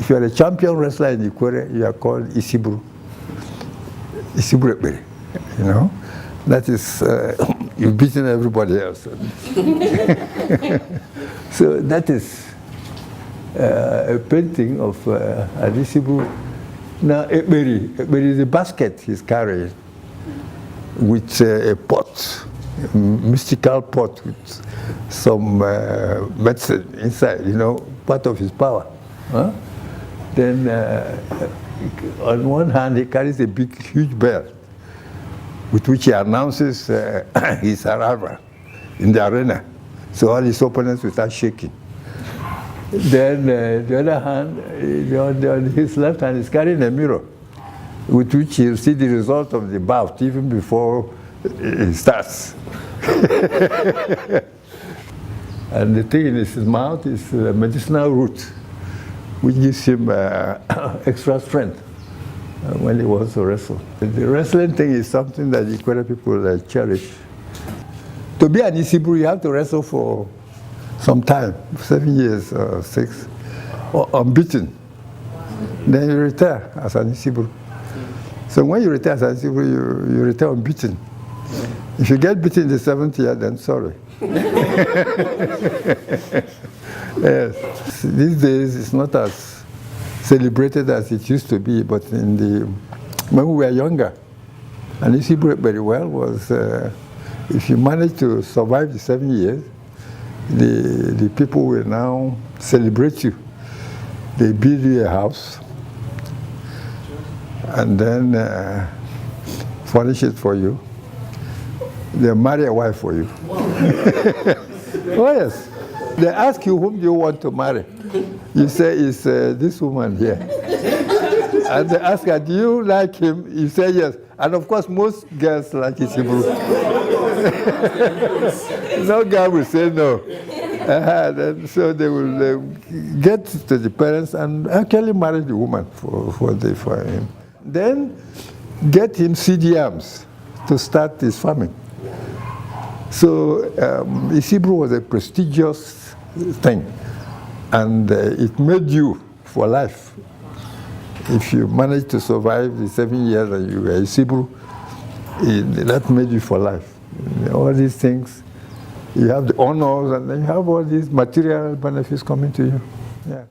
If you are a champion wrestler in Ikwere, you are called Isiburu. Isiburu Ekperi, you know. That is, you've beaten everybody else. So that is a painting of Adisibu. Now, Ekperi is a basket he's carrying with a pot, a mystical pot with some medicine inside, you know, part of his power. Huh? Then, on one hand, he carries a big, huge bell with which he announces his arrival in the arena. So all his opponents will start shaking. Then the other hand, on his left hand, is carrying a mirror with which he'll see the result of the bout even before it starts. And the thing in his mouth is a medicinal root, which gives him extra strength when he wants to wrestle. The wrestling thing is something that the Ikwere people cherish. To be an Isiburu, you have to wrestle for some time, 7 years or 6, or unbeaten. Then you retire as an Isiburu. So when you retire as an Isiburu, you retire unbeaten. If you get beaten in the 7th year, then sorry. Yes. These days it's not as celebrated as it used to be, but when we were younger, and Isiburu very well was, if you manage to survive the 7 years, the people will now celebrate you. They build you a house, and then furnish it for you. They marry a wife for you. Oh yes. They ask you whom you want to marry. You say, it's this woman here. And they ask her, do you like him? You say yes. And of course, most girls like Isiburu. No girl will say no. And so they will get to the parents and actually marry the woman for him. Then get him CDMs to start his farming. So Isiburu was a prestigious thing, and it made you for life. If you managed to survive the 7 years that you were Isiburu, that made you for life. All these things, you have the honors, and then you have all these material benefits coming to you. Yeah.